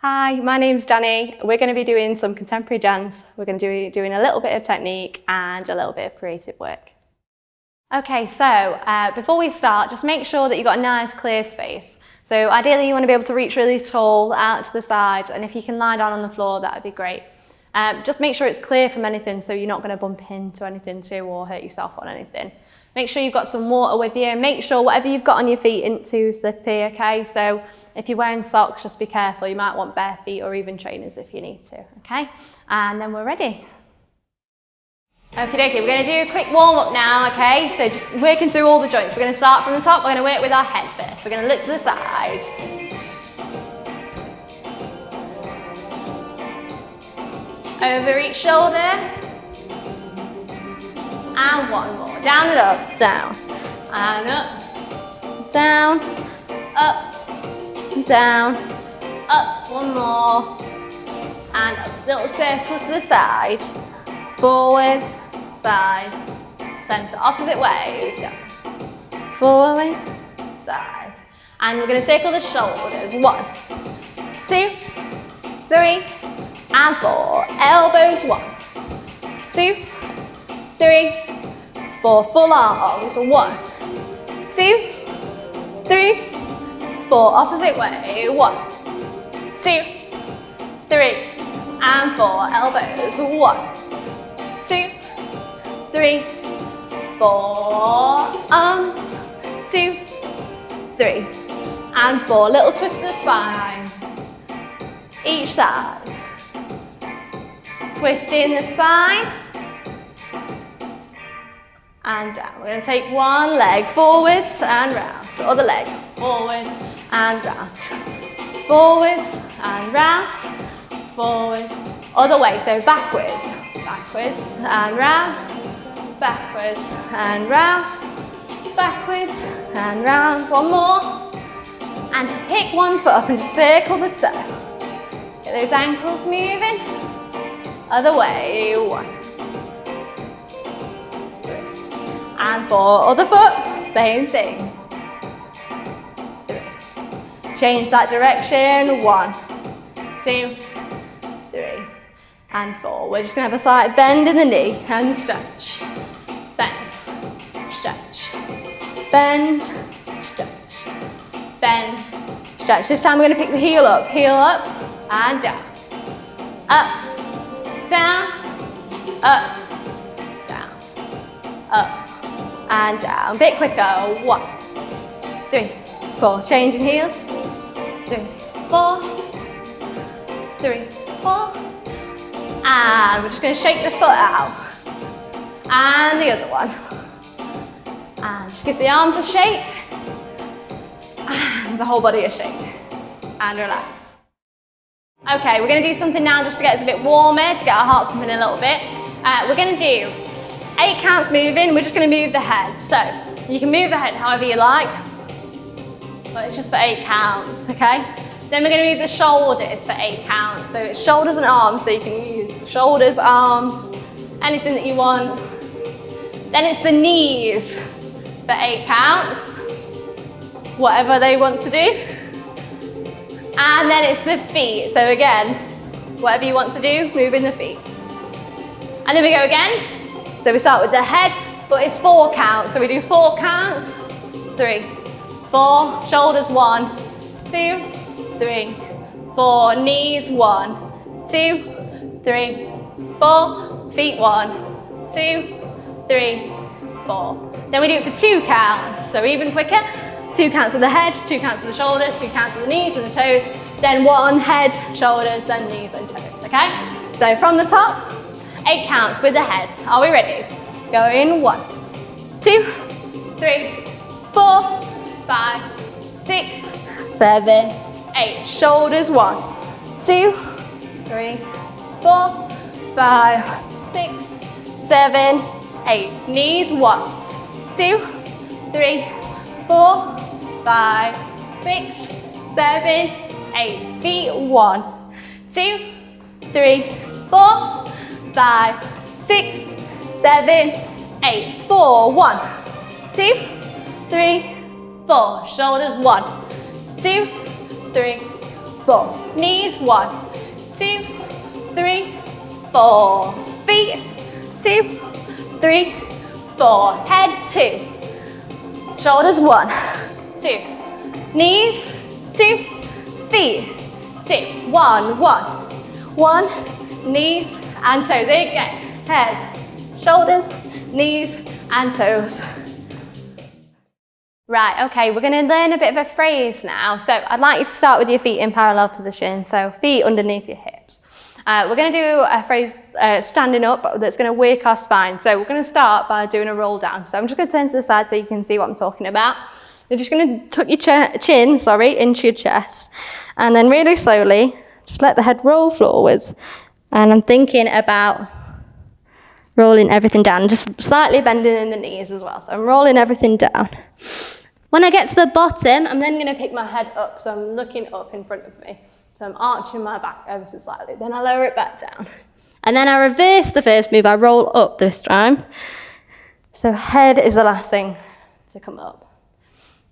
Hi, my name's Danny. We're going to be doing some contemporary dance. We're going to be doing a little bit of technique and a little bit of creative work. Okay, so before we start, just make sure that you've got a nice clear space. So ideally you want to be able to reach really tall out to the side, and if you can lie down on the floor, that would be great. Just make sure it's clear from anything so you're not going to bump into anything too or hurt yourself on anything. Make sure you've got some water with you. Make sure whatever you've got on your feet isn't too slippy, okay? So if you're wearing socks, just be careful. You might want bare feet or even trainers if you need to, okay? And then we're ready. Okie dokie, we're going to do a quick warm up now, okay? So just working through all the joints. We're going to start from the top. We're going to work with our head first. We're going to look to the side. Over each shoulder. And one more. Down and up, down. And up, down, up, down, up. One more. And up. Little circle to the side. Forwards, side, centre. Opposite way. Down. Forwards, side. And we're going to circle the shoulders. 1, 2, 3, and 4. Elbows. 1, 2, 3, 4. Full arms. 1, 2, 3, 4. Opposite way. 1, 2, 3, and 4. Elbows. 1, 2, 3, 4. Arms. 2, 3, and 4. Little twist of the spine. Each side. Twisting the spine. And down. We're going to take one leg forwards and round. The other leg forwards and round. Forwards and round. Forwards. Other way, so backwards. Backwards and round. Backwards and round. Backwards and round. One more. And just pick one foot up and just circle the toe. Get those ankles moving. Other way. 1, 3, and 4. Other foot. Same thing. 3. Change that direction. 1, 2, 3, and 4. We're just going to have a slight bend in the knee and stretch. Bend, stretch, bend, stretch, bend, stretch. This time we're going to pick the heel up and down. Up, down, up, down, up, and down. A bit quicker. 1, 3, 4. Changing heels. 3, 4, 3, 4. And we're just going to shake the foot out. And the other one. And just give the arms a shake. And the whole body a shake. And relax. Okay, we're going to do something now just to get us a bit warmer, to get our heart pumping a little bit. We're going to do 8 counts moving. We're just going to move the head. So you can move the head however you like, but it's just for 8 counts, okay? Then we're going to move the shoulders for 8 counts. So it's shoulders and arms, so you can use shoulders, arms, anything that you want. Then it's the knees for 8 counts, whatever they want to do. And then it's the feet. So again, whatever you want to do, moving the feet. And then we go again. So we start with the head, but it's 4 counts. So we do 4 counts, 3, 4, shoulders 1, 2, 3, 4, knees 1, 2, 3, 4, feet 1, 2, 3, 4. Then we do it for 2 counts, so even quicker. 2 counts of the head, 2 counts of the shoulders, 2 counts of the knees and the toes, then 1 head, shoulders, then knees and toes, okay? So from the top, 8 counts with the head. Are we ready? Go in 1, 2, 3, 4, 5, 6, 7, 8. Shoulders 1, 2, 3, 4, 5, 6, 7, 8. Knees 1, 2, 3, 4, 5, 6, 7, 8. Feet 1, 2, 3, 4, 5, 6, 7, 8. 4, 1, 2, 3, 4. Shoulders 1, 2, 3, 4. Knees, 1, 2, 3, 4. Feet, 2, 3, 4. Head, 2. Shoulders, 1, 2. Knees, 2. Feet, 2. 1, 1. 1. Knees and toes. Again. Head, shoulders, knees and toes. Right, okay, we're going to learn a bit of a phrase now. So I'd like you to start with your feet in parallel position. So feet underneath your hips. We're going to do a phrase standing up that's going to work our spine. So we're going to start by doing a roll down. So I'm just going to turn to the side so you can see what I'm talking about. You're just going to tuck your chin into your chest. And then really slowly, just let the head roll forwards. And I'm thinking about rolling everything down, just slightly bending in the knees as well. So I'm rolling everything down. When I get to the bottom, I'm then going to pick my head up, so I'm looking up in front of me. So I'm arching my back ever so slightly. Then I lower it back down. And then I reverse the first move. I roll up this time. So head is the last thing to come up.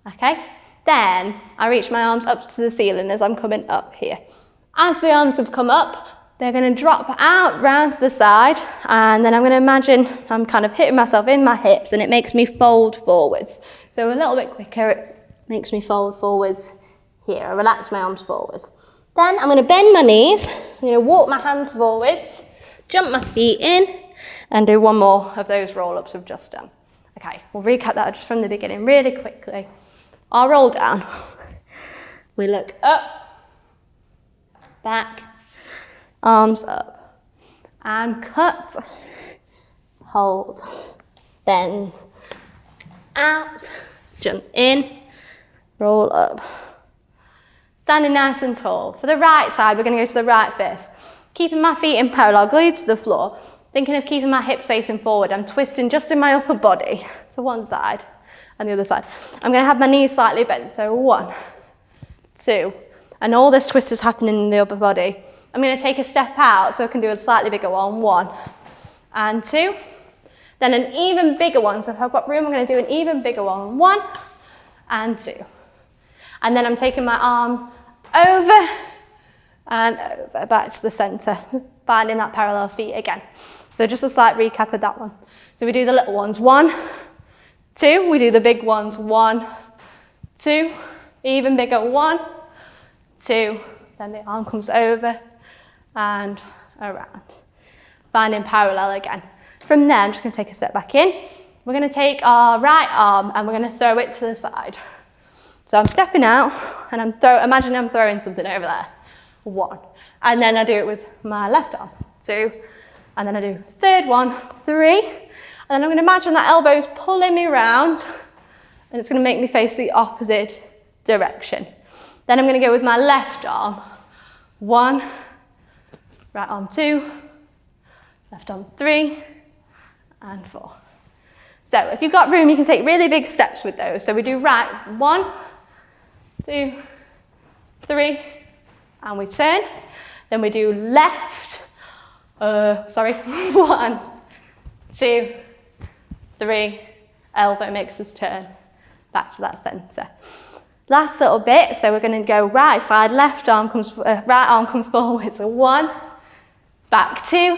Okay? Then I reach my arms up to the ceiling as I'm coming up here. As the arms have come up, they're going to drop out round to the side, and then I'm going to imagine I'm kind of hitting myself in my hips, and it makes me fold forwards. So a little bit quicker, it makes me fold forwards here. I relax my arms forwards. Then I'm going to bend my knees, I'm going to walk my hands forwards, jump my feet in, and do one more of those roll-ups we've just done. Okay, we'll recap that just from the beginning really quickly. I'll roll down. We look up, back, arms up, and cut, hold, bend, out, jump in, roll up. Standing nice and tall. For the right side, we're going to go to the right first. Keeping my feet in parallel, glued to the floor, thinking of keeping my hips facing forward. I'm twisting just in my upper body to one side and the other side. I'm going to have my knees slightly bent, so 1, 2, and all this twist is happening in the upper body. I'm going to take a step out so I can do a slightly bigger one. 1 and 2. Then an even bigger one. So if I've got room, I'm going to do an even bigger one. 1 and 2. And then I'm taking my arm over and over, back to the centre, finding that parallel feet again. So just a slight recap of that one. So we do the little ones. 1, 2. We do the big ones. 1, 2. Even bigger. 1, 2. Then the arm comes over and around. Finding parallel again. From there, I'm just going to take a step back in. We're going to take our right arm and we're going to throw it to the side. So I'm stepping out and imagine I'm throwing something over there. 1. And then I do it with my left arm. 2. And then I do third one, 3. And then I'm going to imagine that elbow's pulling me round and it's going to make me face the opposite direction. Then I'm going to go with my left arm. 1, right arm 2, left arm 3, and 4. So if you've got room, you can take really big steps with those. So we do right, 1, 2, 3, and we turn. Then we do left, 1, 2, 3, elbow makes us turn back to that centre. Last little bit, so we're going to go right side, right arm comes forward, so 1, back 2,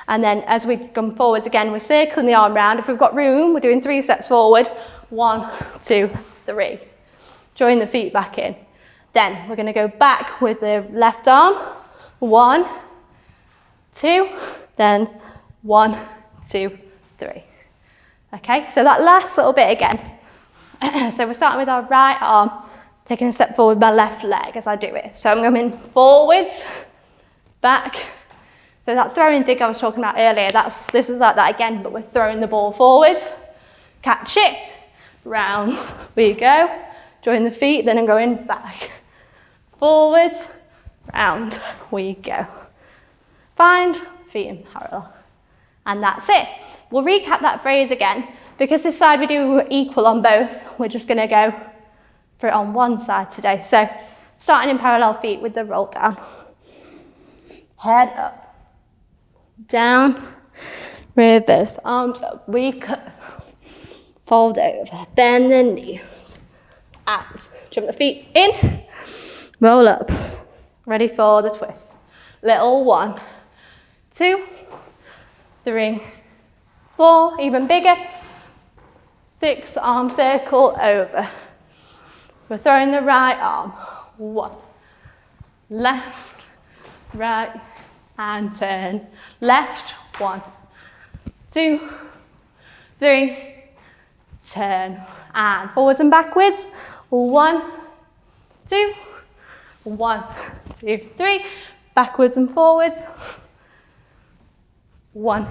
and then as we come forwards again, we're circling the arm round. If we've got room, we're doing 3 steps forward, 1, 2, 3. Join the feet back in. Then we're going to go back with the left arm, 1, 2, then 1, 2, 3. Okay, so that last little bit again. So we're starting with our right arm, taking a step forward with my left leg as I do it. So I'm going forwards, back. So that throwing thing I was talking about earlier, this is like that again, but we're throwing the ball forwards. Catch it, round we go. Join the feet, then I'm going back. Forwards, round we go. Find feet in parallel. And that's it. We'll recap that phrase again. Because this side we do equal on both, we're just going to go for it on one side today. So starting in parallel feet with the roll down. Head up, down, reverse, arms up, we cut, fold over, bend the knees, out, jump the feet in, roll up, Ready for the twist. Little 1, 2, 3, 4, even bigger. 6, arm circle over. We're throwing the right arm. 1, left, right, and turn. Left, 1, 2, 3, turn. And forwards and backwards. 1, 2, 1, 2, 3. Backwards and forwards. 1,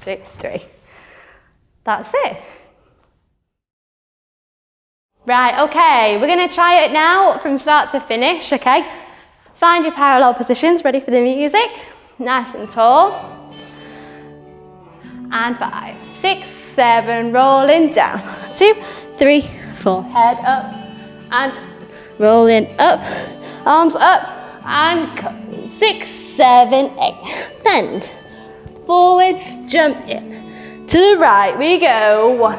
2, 3. That's it. Right, okay, we're going to try it now from start to finish, okay? Find your parallel positions, ready for the music. Nice and tall. And 5, 6, 7, rolling down. 2, 3, 4, head up and rolling up, arms up and cut. 6, 7, 8, bend. Forwards, jump in. To the right we go. 1.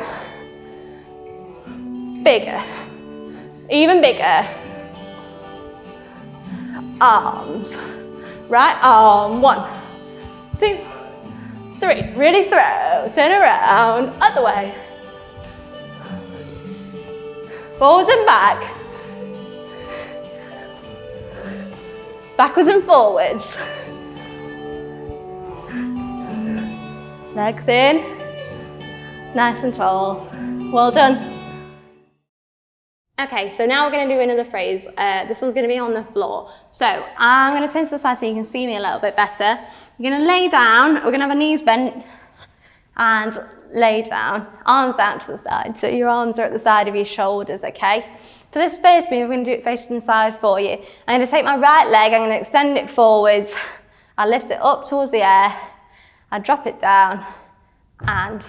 Bigger, even bigger. Arms, right arm, 1, 2, 3. Really throw, turn around, other way. Forwards and back. Backwards and forwards. Legs in, nice and tall. Well done. Okay, so now we're going to do another phrase. This one's going to be on the floor. So I'm going to turn to the side so you can see me a little bit better. You're going to lay down. We're going to have our knees bent and lay down. Arms out to the side. So your arms are at the side of your shoulders, okay? For this first move, we're going to do it facing the side for you. I'm going to take my right leg. I'm going to extend it forwards. I lift it up towards the air. I drop it down and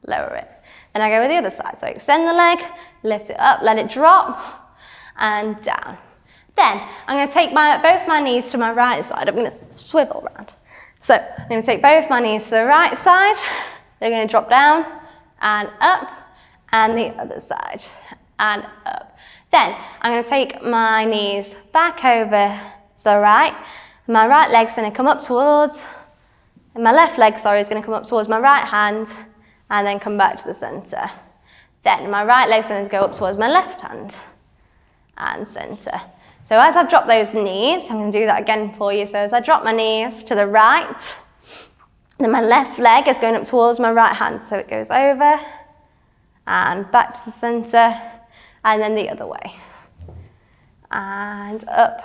lower it. Then I go with the other side. So extend the leg, lift it up, let it drop, and down. Then I'm going to take both my knees to my right side. I'm going to swivel around. So I'm going to take both my knees to the right side. They're going to drop down and up, and the other side and up. Then I'm going to take my knees back over to the right. My right leg's going to come up towards, and my left leg, sorry, is going to come up towards my right hand, and then come back to the centre. Then my right leg's going to go up towards my left hand and centre. So as I've dropped those knees, I'm going to do that again for you. So as I drop my knees to the right, then my left leg is going up towards my right hand. So it goes over and back to the centre, and then the other way. And up,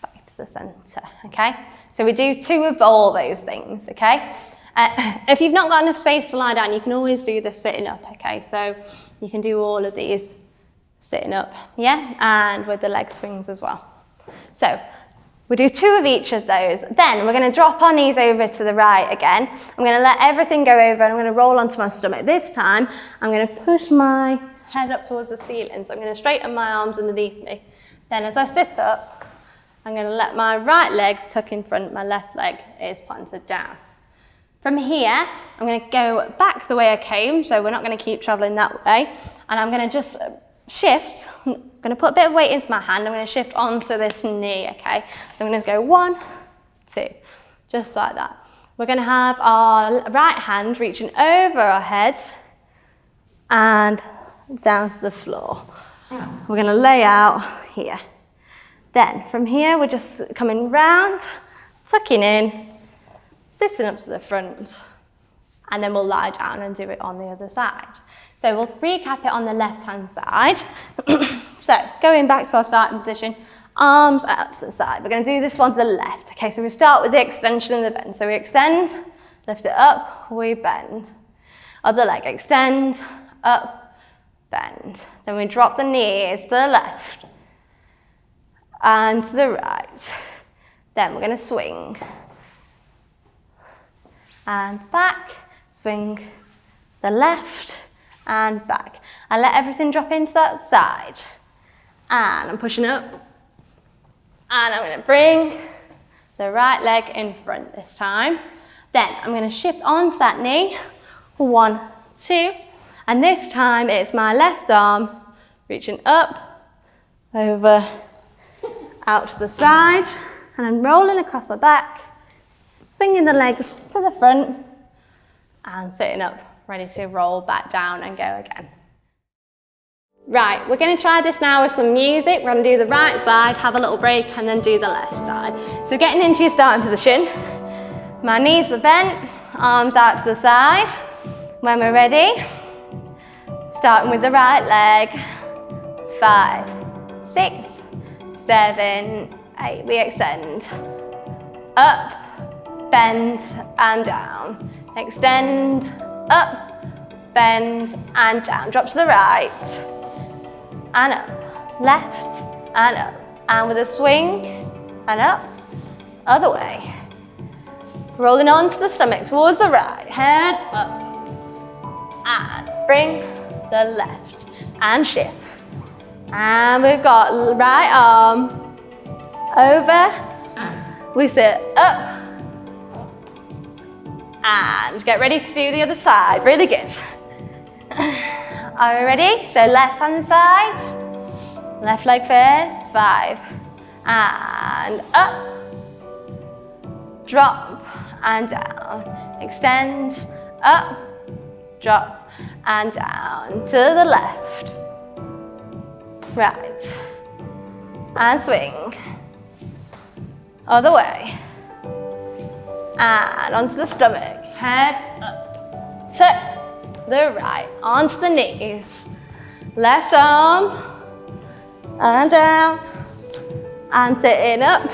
back to the centre, okay? So we do 2 of all those things, okay? If you've not got enough space to lie down, you can always do this sitting up, okay? So you can do all of these sitting up, yeah? And with the leg swings as well. So we do 2 of each of those. Then we're going to drop our knees over to the right again. I'm going to let everything go over and I'm going to roll onto my stomach. This time, I'm going to push my head up towards the ceiling. So I'm going to straighten my arms underneath me. Then as I sit up, I'm going to let my right leg tuck in front, my left leg is planted down. From here, I'm going to go back the way I came, so we're not going to keep travelling that way. And I'm going to just shift. I'm going to put a bit of weight into my hand. I'm going to shift onto this knee, okay? So I'm going to go 1, 2, just like that. We're going to have our right hand reaching over our heads and down to the floor. We're going to lay out here. Then from here, we're just coming round, tucking in, sitting up to the front, and then we'll lie down and do it on the other side. So we'll recap it on the left-hand side. So going back to our starting position, arms out to the side. We're going to do this one to the left. Okay, so we start with the extension and the bend. So we extend, lift it up, we bend. Other leg, extend, up, bend. Then we drop the knees to the left and to the right. Then we're going to swing. And back, swing the left and back. I let everything drop into that side. And I'm pushing up. And I'm going to bring the right leg in front this time. Then I'm going to shift onto that knee. 1, 2. And this time it's my left arm reaching up, over, out to the side, and I'm rolling across my back, swinging the legs to the front, and sitting up, ready to roll back down and go again. Right, we're going to try this now with some music. We're going to do the right side, have a little break, and then do the left side. So getting into your starting position, my knees are bent, arms out to the side. When we're ready, starting with the right leg, 5, 6, 7, 8. We extend, up, bend, and down. Extend, up, bend, and down. Drop to the right, and up, left, and up. And with a swing, and up, other way. Rolling onto the stomach towards the right, head up, and bring the left, and shift. And we've got right arm over, we sit up, and get ready to do the other side, really good. Are we ready? So left hand side, left leg first, 5, and up, drop, and down, extend, up, drop, and down, to the left, right, and swing, other way, and onto the stomach, head up, to the right, onto the knees, left arm, and down, and sitting up,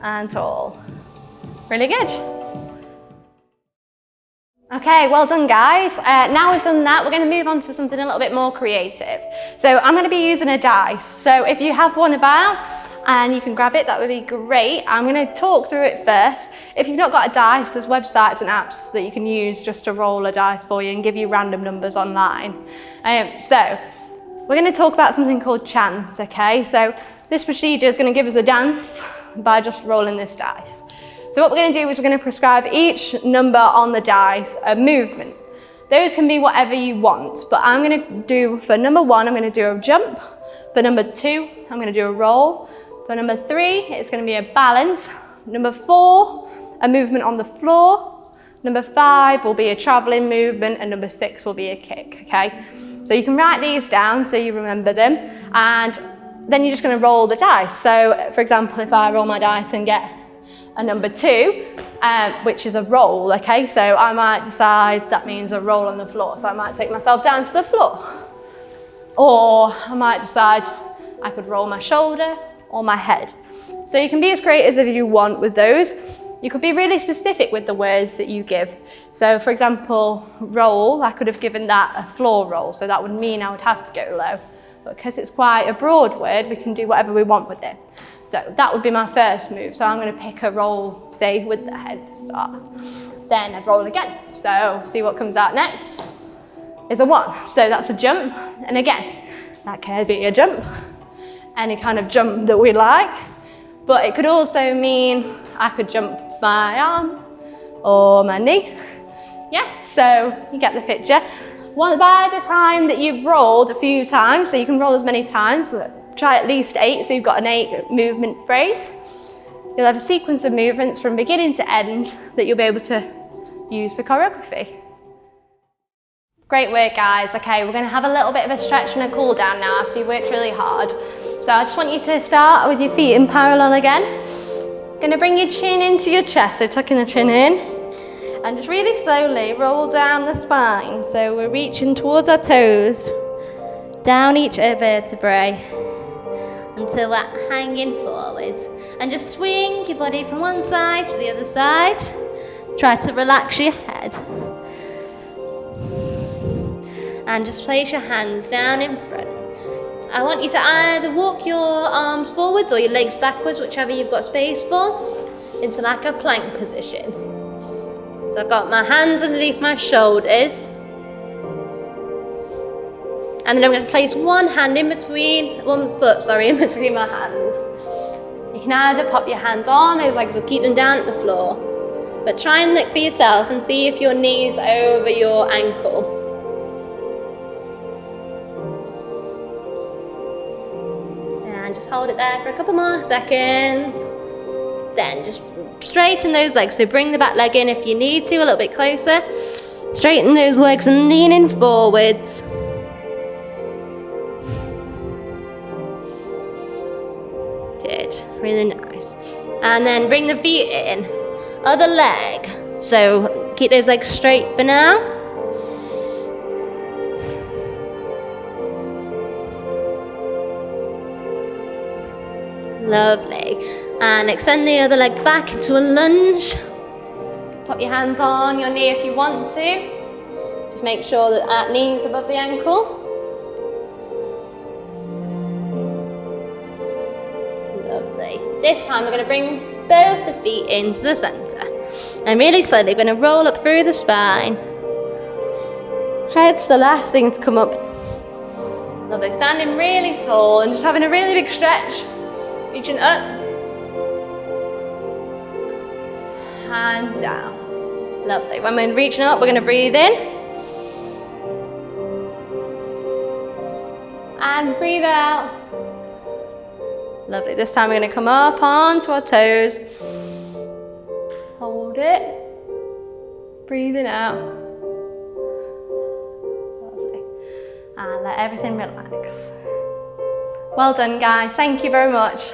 and tall. Really good. Okay, well done guys. Now we've done that, we're going to move on to something a little bit more creative. So I'm going to be using a dice. So if you have one about and you can grab it, that would be great. I'm going to talk through it first. If you've not got a dice, there's websites and apps that you can use just to roll a dice for you and give you random numbers online. So we're going to talk about something called chance, okay? So this procedure is going to give us a dance by just rolling this dice. So what we're going to do is we're going to prescribe each number on the dice a movement. Those can be whatever you want, but I'm going to do, for number 1, I'm going to do a jump. For number 2, I'm going to do a roll. For number 3, it's going to be a balance. Number 4, a movement on the floor. Number 5 will be a traveling movement, and number 6 will be a kick, okay? So you can write these down so you remember them, and then you're just going to roll the dice. So for example, if I roll my dice and get a number 2, which is a roll, okay? So I might decide that means a roll on the floor. So I might take myself down to the floor. Or I might decide I could roll my shoulder or my head. So you can be as creative as you want with those. You could be really specific with the words that you give. So for example, roll, I could have given that a floor roll. So that would mean I would have to go low. But because it's quite a broad word, we can do whatever we want with it. So that would be my first move. So I'm going to pick a roll, say, with the head to start. Then I'd roll again. So see what comes out next is a 1. So that's a jump. And again, that can be a jump, any kind of jump that we like. But it could also mean I could jump my arm or my knee. Yeah, so you get the picture. Well, by the time that you've rolled a few times, so you can roll as many times, try at least 8, so you've got an 8 movement phrase. You'll have a sequence of movements from beginning to end that you'll be able to use for choreography. Great work, guys. Okay, we're going to have a little bit of a stretch and a cool down now after you've worked really hard. So I just want you to start with your feet in parallel again. Going to bring your chin into your chest, so tucking the chin in. And just really slowly roll down the spine. So we're reaching towards our toes, down each vertebrae, until we're hanging forwards. And just swing your body from one side to the other side. Try to relax your head. And just place your hands down in front. I want you to either walk your arms forwards or your legs backwards, whichever you've got space for, into like a plank position. So I've got my hands underneath my shoulders. And then I'm going to place one foot in between my hands. You can either pop your hands on those legs or keep them down at the floor. But try and look for yourself and see if your knee's over your ankle. And then just hold it there for a couple more seconds. Then just straighten those legs. So bring the back leg in if you need to, a little bit closer. Straighten those legs and lean in forwards. Good, really nice. And then bring the feet in. Other leg. So keep those legs straight for now. Lovely. And extend the other leg back into a lunge. Pop your hands on your knee if you want to. Just make sure that knee is above the ankle. Lovely. This time we're going to bring both the feet into the centre. And really slowly we're going to roll up through the spine. Head's the last thing to come up. Lovely. Standing really tall and just having a really big stretch. Reaching up. And down. Lovely. When we're reaching up, we're going to breathe in. And breathe out. Lovely. This time we're going to come up onto our toes. Hold it. Breathing out. Lovely. And let everything relax. Well done, guys. Thank you very much.